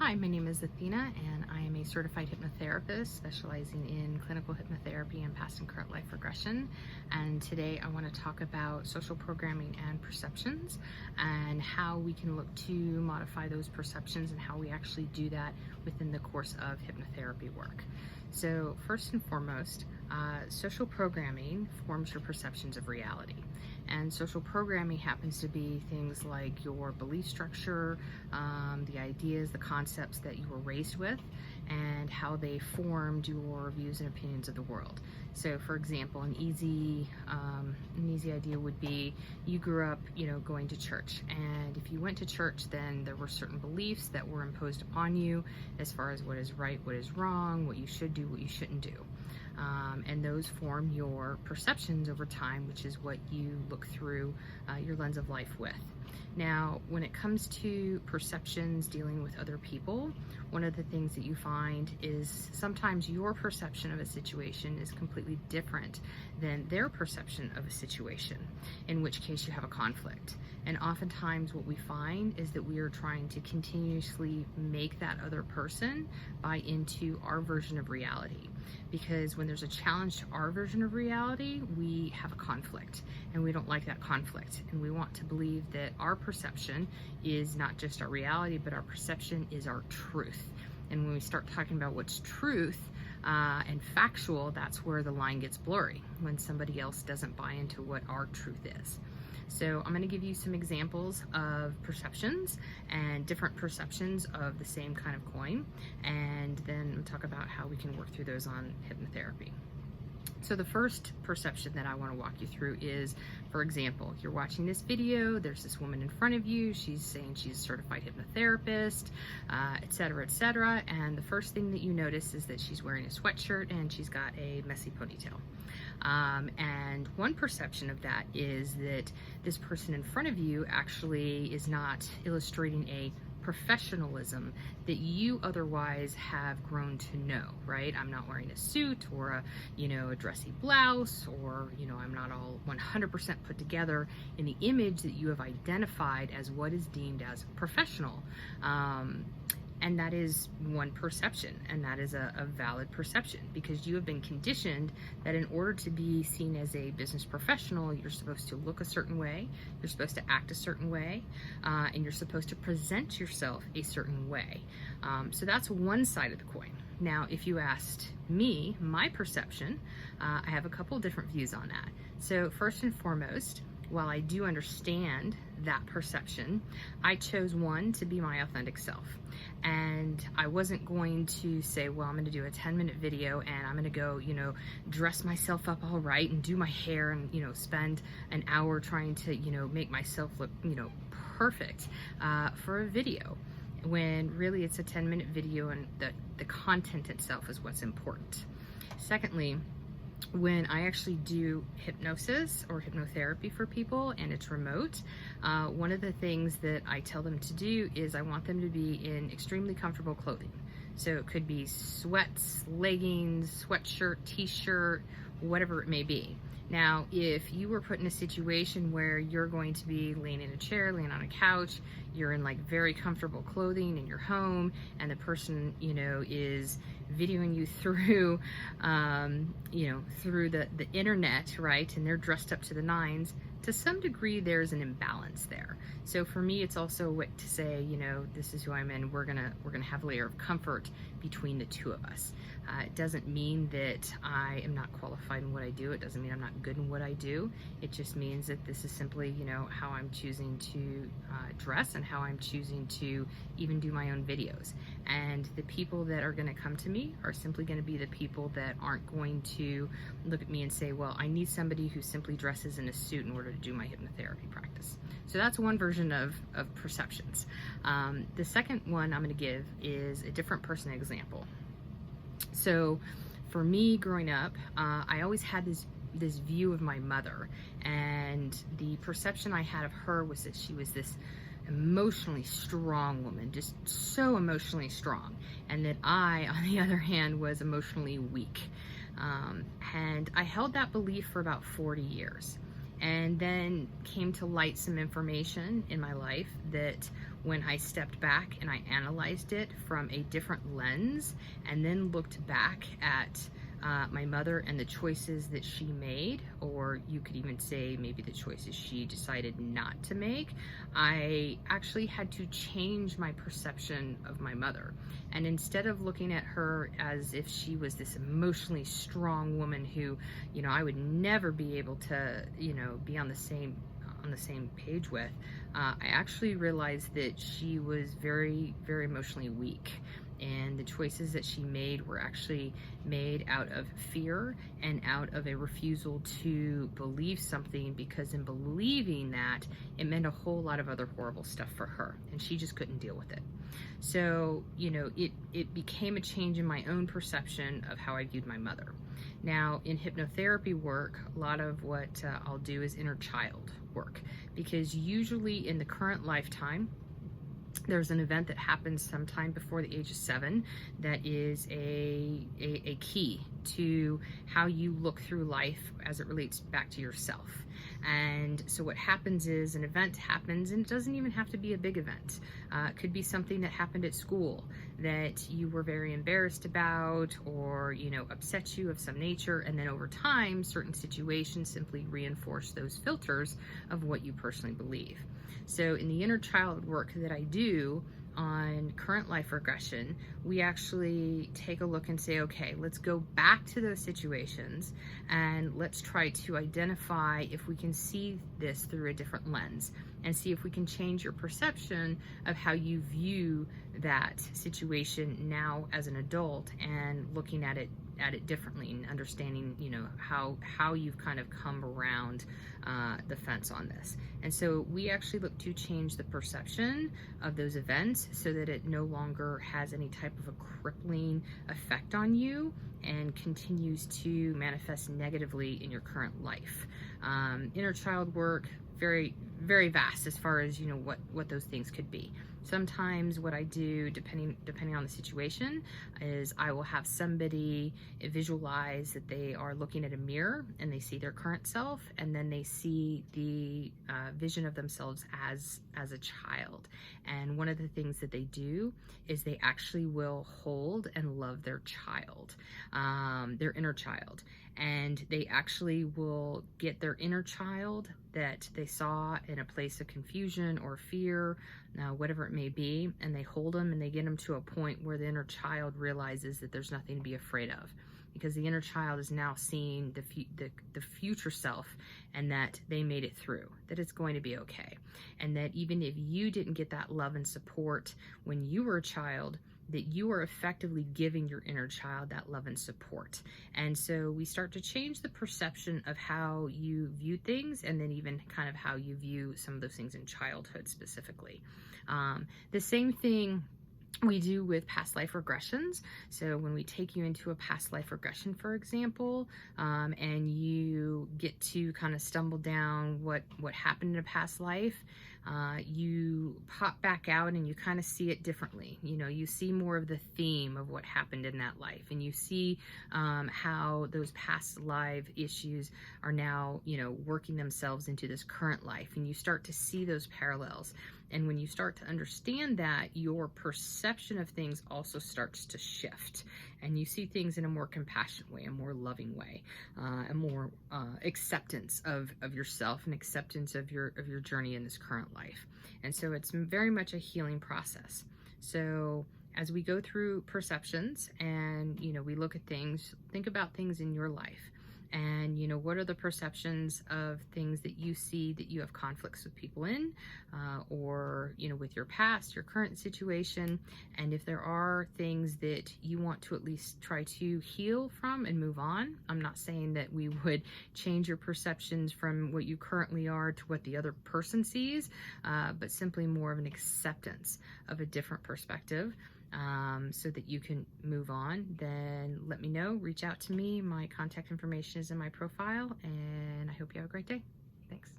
Hi, my name is Athena, and I am a certified hypnotherapist specializing in clinical hypnotherapy and past and current life regression. And today I want to talk about social programming and perceptions and how we can look to modify those perceptions and how we actually do that within the course of hypnotherapy work. So first and foremost, social programming forms your perceptions of reality. And social programming happens to be things like your belief structure, the ideas, the concepts that you were raised with, and how they formed your views and opinions of the world. So, for example, an easy idea would be you grew up, going to church, and if you went to church, then there were certain beliefs that were imposed upon you as far as what is right, what is wrong, what you should do, what you shouldn't do. And those form your perceptions over time, which is what you look through your lens of life with. Now, when it comes to perceptions dealing with other people, one of the things that you find is sometimes your perception of a situation is completely different than their perception of a situation, in which case you have a conflict. And oftentimes what we find is that we are trying to continuously make that other person buy into our version of reality. Because when there's a challenge to our version of reality, we have a conflict, and we don't like that conflict. And we want to believe that our perception is not just our reality, but our perception is our truth. And when we start talking about what's truth and factual, that's where the line gets blurry, when somebody else doesn't buy into what our truth is. So I'm going to give you some examples of perceptions and different perceptions of the same kind of coin, and then we'll talk about how we can work through those on hypnotherapy. So the first perception that I want to walk you through is, for example, you're watching this video, there's this woman in front of you, she's saying she's a certified hypnotherapist, etc., and the first thing that you notice is that she's wearing a sweatshirt and she's got a messy ponytail. And one perception of that is that this person in front of you actually is not illustrating a professionalism that you otherwise have grown to know, right? I'm not wearing a suit or a dressy blouse, or I'm not all 100% put together in the image that you have identified as what is deemed as professional. And that is one perception, and that is a valid perception, because you have been conditioned that in order to be seen as a business professional, you're supposed to look a certain way, you're supposed to act a certain way, and you're supposed to present yourself a certain way. So that's one side of the coin. Now, if you asked me, my perception, I have a couple different views on that. So first and foremost, while I do understand that perception, I chose one to be my authentic self. And I wasn't going to say, well, I'm going to do a 10-minute video and I'm going to go, dress myself up all right and do my hair and, spend an hour trying to, make myself look, perfect for a video, when really it's a 10-minute video and the content itself is what's important. Secondly, when I actually do hypnosis or hypnotherapy for people and it's remote, one of the things that I tell them to do is I want them to be in extremely comfortable clothing. So it could be sweats, leggings, sweatshirt, t-shirt, whatever it may be. Now, if you were put in a situation where you're going to be laying in a chair, laying on a couch, you're in like very comfortable clothing in your home, and the person, is videoing you through, through the internet, right? And they're dressed up to the nines. To some degree, there's an imbalance there. So for me, it's also a way to say, this is who I'm in. We're gonna have a layer of comfort between the two of us. It doesn't mean that I am not qualified in what I do. It doesn't mean I'm not good in what I do. It just means that this is simply, how I'm choosing to dress and how I'm choosing to even do my own videos. And the people that are going to come to me are simply going to be the people that aren't going to look at me and say, well, I need somebody who simply dresses in a suit in order to do my hypnotherapy practice. So that's one version of perceptions. The second one I'm going to give is a different person example. So for me growing up, I always had this view of my mother, and the perception I had of her was that she was this emotionally strong woman, just so emotionally strong, and that I, on the other hand, was emotionally weak. And I held that belief for about 40 years. And then came to light some information in my life that when I stepped back and I analyzed it from a different lens and then looked back at my mother and the choices that she made, or you could even say maybe the choices she decided not to make, I actually had to change my perception of my mother. And instead of looking at her as if she was this emotionally strong woman who, I would never be able to, be on the same page with, I actually realized that she was very, very emotionally weak. And the choices that she made were actually made out of fear and out of a refusal to believe something, because in believing that, it meant a whole lot of other horrible stuff for her, and she just couldn't deal with it. So, it became a change in my own perception of how I viewed my mother. Now, in hypnotherapy work, a lot of what I'll do is inner child work, because usually in the current lifetime, there's an event that happens sometime before the age of 7 that is a key to how you look through life as it relates back to yourself. And so what happens is an event happens, and it doesn't even have to be a big event. It could be something that happened at school that you were very embarrassed about, or upset you of some nature, and then over time certain situations simply reinforce those filters of what you personally believe. So in the inner child work that I do on current life regression, we actually take a look and say, okay, let's go back to those situations and let's try to identify if we can see this through a different lens, and see if we can change your perception of how you view that situation now as an adult, and looking at it differently, and understanding how you've kind of come around the fence on this. And so we actually look to change the perception of those events so that it no longer has any type of a crippling effect on you and continues to manifest negatively in your current life. Inner child work, very, very vast as far as what those things could be. Sometimes what I do, depending on the situation, is I will have somebody visualize that they are looking at a mirror and they see their current self, and then they see the vision of themselves as a child. And one of the things that they do is they actually will hold and love their child, their inner child. And they actually will get their inner child that they saw in a place of confusion or fear, whatever it may be, and they hold them and they get them to a point where the inner child realizes that there's nothing to be afraid of, because the inner child is now seeing the future self, and that they made it through, that it's going to be okay, and that even if you didn't get that love and support when you were a child, that you are effectively giving your inner child that love and support. And so we start to change the perception of how you view things, and then even kind of how you view some of those things in childhood specifically. The same thing we do with past life regressions. So when we take you into a past life regression, for example, and you get to kind of stumble down what happened in a past life, you pop back out and you kind of see it differently. You see more of the theme of what happened in that life, and you see how those past life issues are now, working themselves into this current life, and you start to see those parallels. And when you start to understand that, your perception of things also starts to shift, and you see things in a more compassionate way, a more loving way, a more acceptance of yourself, and acceptance of your journey in this current life. And so it's very much a healing process. So as we go through perceptions and we look at things, think about things in your life. And what are the perceptions of things that you see that you have conflicts with people in, or with your past, your current situation. And if there are things that you want to at least try to heal from and move on, I'm not saying that we would change your perceptions from what you currently are to what the other person sees, but simply more of an acceptance of a different perspective. So that you can move on, then let me know. Reach out to me. My contact information is in my profile, and I hope you have a great day. Thanks.